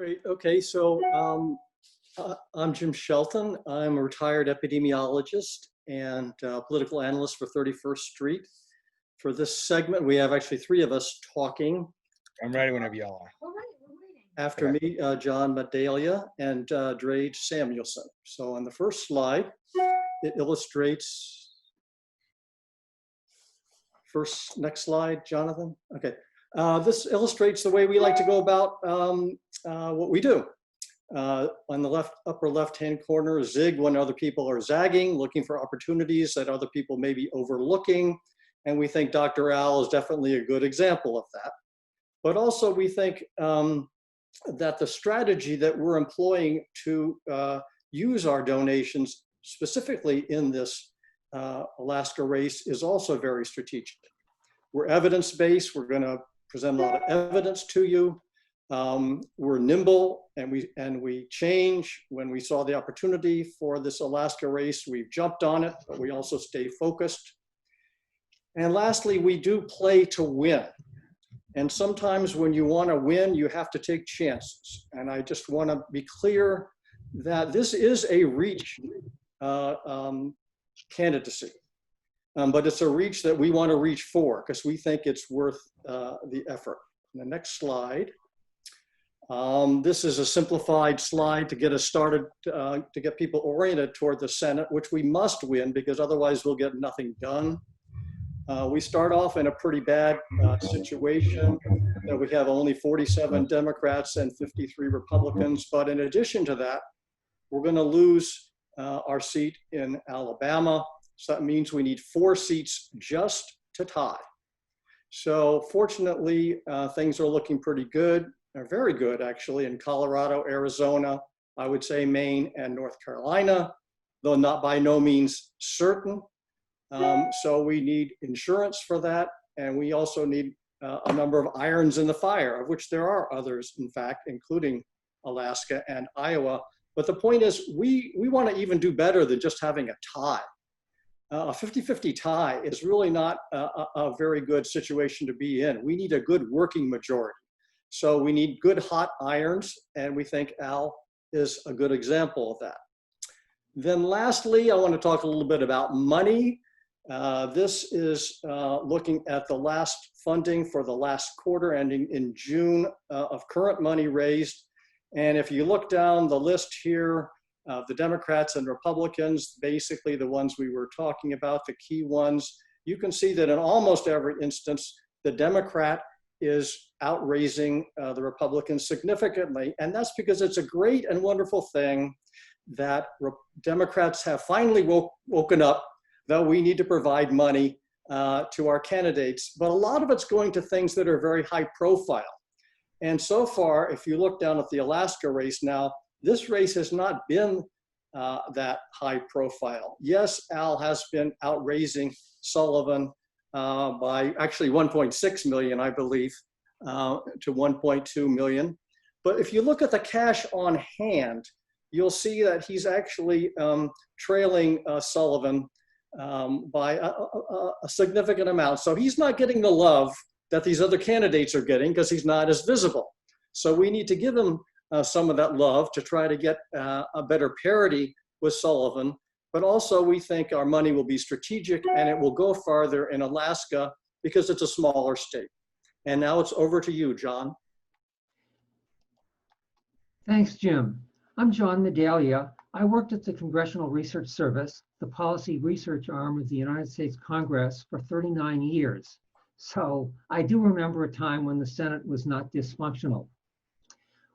Great. Okay, so I'm Jim Shelton. I'm a retired epidemiologist and political analyst for 31st Street. For this segment, we have actually three of us talking. I'm ready whenever y'all are. We're waiting. After me, John Medalia and Drey Samuelson. So on the first slide, it illustrates, next slide, Jonathan. Okay. This illustrates the way we like to go about what we do. On the upper left-hand corner, zig when other people are zagging, looking for opportunities that other people may be overlooking. And we think Dr. Al is definitely a good example of that. But also we think that the strategy that we're employing to use our donations specifically in this Alaska race is also very strategic. We're evidence-based. We're going to present a lot of evidence to you. We're nimble and we change. When we saw the opportunity for this Alaska race, we've jumped on it, but we also stay focused. And lastly, we do play to win. And sometimes when you want to win, you have to take chances. And I just want to be clear that this is a reach candidacy. But it's a reach that we want to reach for because we think it's worth the effort. The next slide. This is a simplified slide to get us started, to get people oriented toward the Senate, which we must win because otherwise we'll get nothing done. We start off in a pretty bad situation that we have only 47 Democrats and 53 Republicans. But in addition to that, we're going to lose our seat in Alabama. So that means we need 4 seats just to tie. So fortunately, things are looking pretty good, or very good actually, in Colorado, Arizona, I would say Maine and North Carolina, though not by no means certain. So we need insurance for that. And we also need a number of irons in the fire, of which there are others, in fact, including Alaska and Iowa. But the point is, we want to even do better than just having a tie. A 50-50 tie is really not a very good situation to be in. We need a good working majority. So we need good hot irons, and we think Al is a good example of that. Then lastly, I want to talk a little bit about money. This is looking at the last funding for the last quarter ending in June of current money raised. And if you look down the list here, the Democrats and Republicans, basically the ones we were talking about, the key ones, you can see that in almost every instance, the Democrat is outraising the Republicans significantly. And that's because it's a great and wonderful thing that Democrats have finally woken up that we need to provide money to our candidates. But a lot of it's going to things that are very high profile. And so far, if you look down at the Alaska race now, this race has not been that high profile. Yes, Al has been outraising Sullivan by actually 1.6 million, I believe, to 1.2 million. But if you look at the cash on hand, you'll see that he's actually trailing Sullivan by a significant amount. So he's not getting the love that these other candidates are getting because he's not as visible. So we need to give him some of that love to try to get a better parity with Sullivan. But also we think our money will be strategic and it will go farther in Alaska because it's a smaller state. And now it's over to you, John. Thanks, Jim. I'm John Medalia. I worked at the Congressional Research Service, the policy research arm of the United States Congress, for 39 years. So I do remember a time when the Senate was not dysfunctional.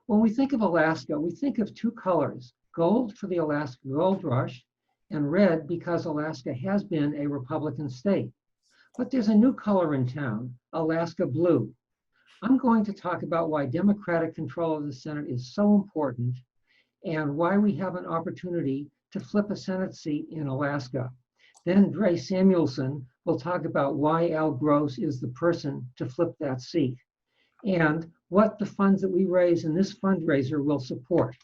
When we think of Alaska, we think of 2 colors, gold for the Alaska Gold Rush and red because Alaska has been a Republican state. But there's a new color in town, Alaska Blue. I'm going to talk about why Democratic control of the Senate is so important and why we have an opportunity to flip a Senate seat in Alaska. Then Drey Samuelson will talk about why Al Gross is the person to flip that seat and what the funds that we raise in this fundraiser will support.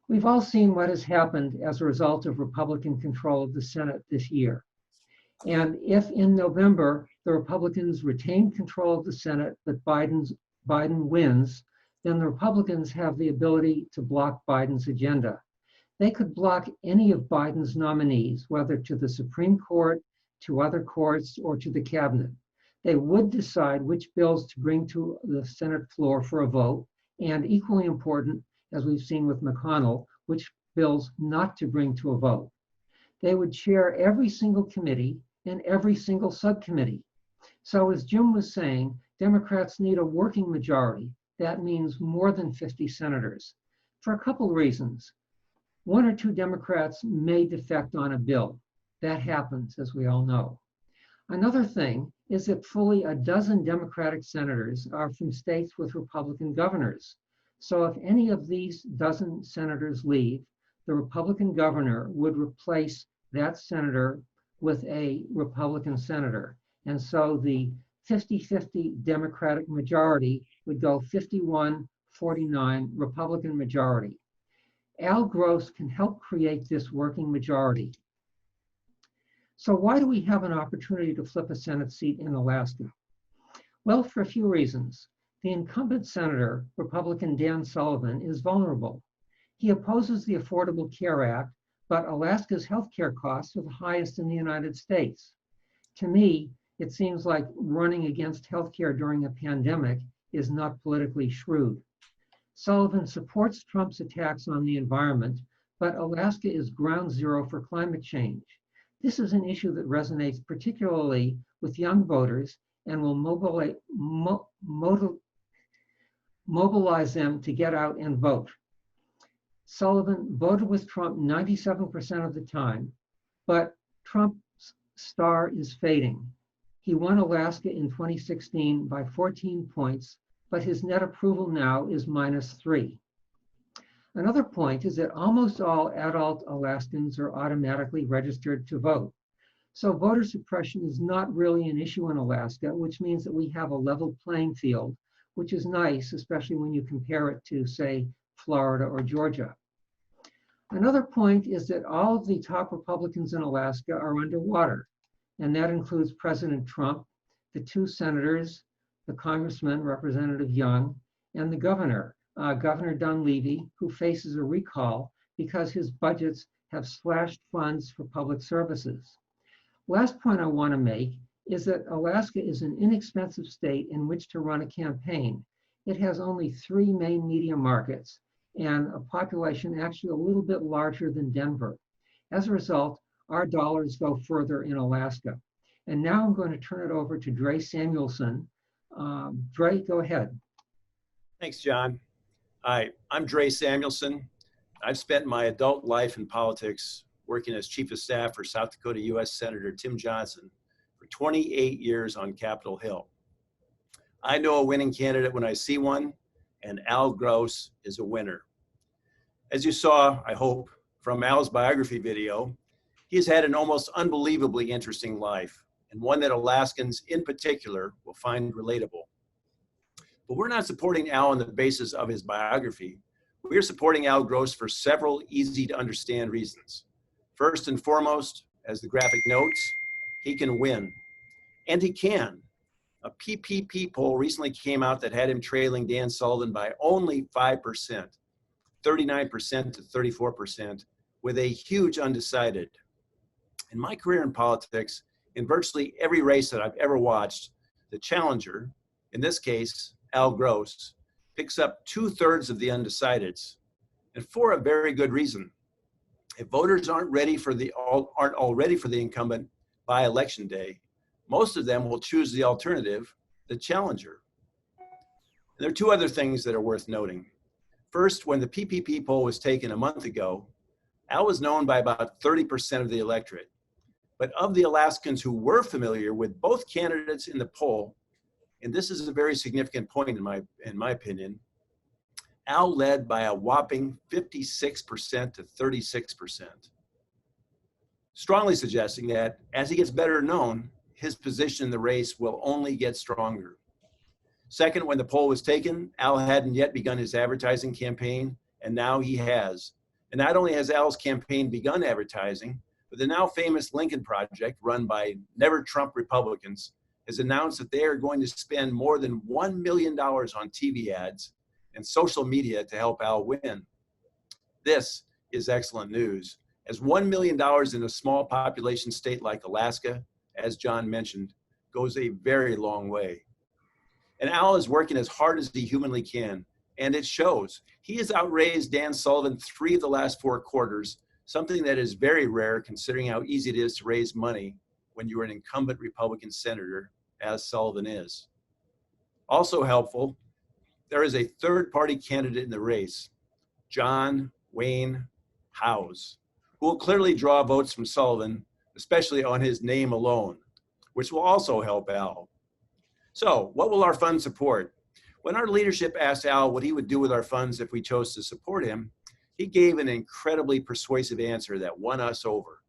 We've all seen what has happened as a result of Republican control of the Senate this year. And if in November, the Republicans retain control of the Senate, but Biden wins, then the Republicans have the ability to block Biden's agenda. They could block any of Biden's nominees, whether to the Supreme Court, to other courts, or to the cabinet. They would decide which bills to bring to the Senate floor for a vote, and equally important, as we've seen with McConnell, which bills not to bring to a vote. They would chair every single committee and every single subcommittee. So as Jim was saying, Democrats need a working majority. That means more than 50 senators, for a couple reasons. One or two Democrats may defect on a bill. That happens, as we all know. Another thing is that fully a dozen Democratic senators are from states with Republican governors. So if any of these dozen senators leave, the Republican governor would replace that senator with a Republican senator. And so the 50-50 Democratic majority would go 51-49 Republican majority. Al Gross can help create this working majority. So why do we have an opportunity to flip a Senate seat in Alaska? Well, for a few reasons. The incumbent senator, Republican Dan Sullivan, is vulnerable. He opposes the Affordable Care Act, but Alaska's healthcare costs are the highest in the United States. To me, it seems like running against healthcare during a pandemic is not politically shrewd. Sullivan supports Trump's attacks on the environment, but Alaska is ground zero for climate change. This is an issue that resonates particularly with young voters and will mobilize them to get out and vote. Sullivan voted with Trump 97% of the time, but Trump's star is fading. He won Alaska in 2016 by 14 points, but his net approval now is -3. Another point is that almost all adult Alaskans are automatically registered to vote. So voter suppression is not really an issue in Alaska, which means that we have a level playing field, which is nice, especially when you compare it to, say, Florida or Georgia. Another point is that all of the top Republicans in Alaska are underwater, and that includes President Trump, the two senators, the congressman, Representative Young, and the governor, Governor Dunleavy, who faces a recall because his budgets have slashed funds for public services. Last point I want to make is that Alaska is an inexpensive state in which to run a campaign. It has only 3 main media markets and a population actually a little bit larger than Denver. As a result, our dollars go further in Alaska. And now I'm going to turn it over to Drey Samuelson. Drey, go ahead. Thanks, John. Hi, I'm Drey Samuelson. I've spent my adult life in politics working as Chief of Staff for South Dakota U.S. Senator Tim Johnson for 28 years on Capitol Hill. I know a winning candidate when I see one, and Al Gross is a winner. As you saw, I hope, from Al's biography video, he's had an almost unbelievably interesting life, and one that Alaskans in particular will find relatable. But we're not supporting Al on the basis of his biography. We're supporting Al Gross for several easy to understand reasons. First and foremost, as the graphic notes, he can win. And he can. A PPP poll recently came out that had him trailing Dan Sullivan by only 5%, 39% to 34%, with a huge undecided. In my career in politics, in virtually every race that I've ever watched, the challenger, in this case, Al Gross, picks up 2/3 of the undecideds, and for a very good reason. If voters aren't already for the incumbent by election day, most of them will choose the alternative, the challenger. And there are 2 other things that are worth noting. First, when the PPP poll was taken a month ago, Al was known by about 30% of the electorate. But of the Alaskans who were familiar with both candidates in the poll, and this is a very significant point in my opinion, Al led by a whopping 56% to 36%, strongly suggesting that as he gets better known, his position in the race will only get stronger. Second, when the poll was taken, Al hadn't yet begun his advertising campaign, and now he has. And not only has Al's campaign begun advertising, but the now famous Lincoln Project, run by Never Trump Republicans, has announced that they are going to spend more than $1 million on TV ads and social media to help Al win. This is excellent news, as $1 million in a small population state like Alaska, as John mentioned, goes a very long way. And Al is working as hard as he humanly can, and it shows. He has outraised Dan Sullivan 3 of the last 4 quarters, something that is very rare considering how easy it is to raise money when you're an incumbent Republican senator, as Sullivan is. Also helpful, there is a third-party candidate in the race, John Wayne Howes, who will clearly draw votes from Sullivan, especially on his name alone, which will also help Al. So, what will our fund support? When our leadership asked Al what he would do with our funds if we chose to support him, he gave an incredibly persuasive answer that won us over.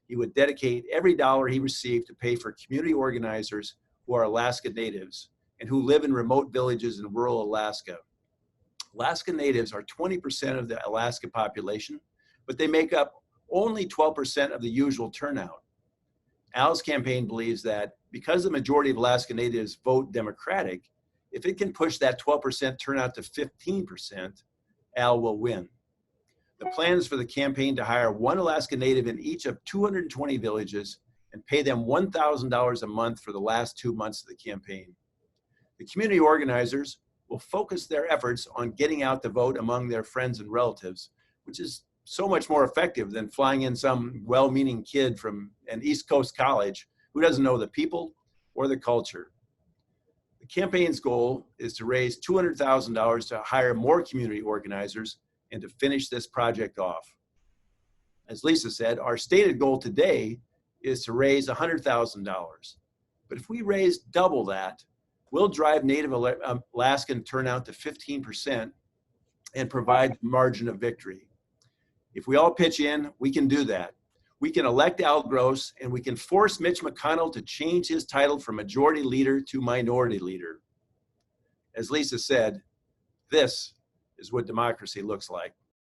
He would dedicate every dollar he received to pay for community organizers who are Alaska Natives and who live in remote villages in rural Alaska. Alaska Natives are 20% of the Alaska population, but they make up only 12% of the usual turnout. Al's campaign believes that because the majority of Alaska Natives vote Democratic, if it can push that 12% turnout to 15%, Al will win. The plan is for the campaign to hire 1 Alaska Native in each of 220 villages and pay them $1,000 a month for the last 2 months of the campaign. The community organizers will focus their efforts on getting out the vote among their friends and relatives, which is so much more effective than flying in some well-meaning kid from an East Coast college who doesn't know the people or the culture. The campaign's goal is to raise $200,000 to hire more community organizers and to finish this project off. As Lisa said, our stated goal today is to raise $100,000. But if we raise double that, we'll drive Native Alaskan turnout to 15% and provide margin of victory. If we all pitch in, we can do that. We can elect Al Gross, and we can force Mitch McConnell to change his title from majority leader to minority leader. As Lisa said, this is what democracy looks like.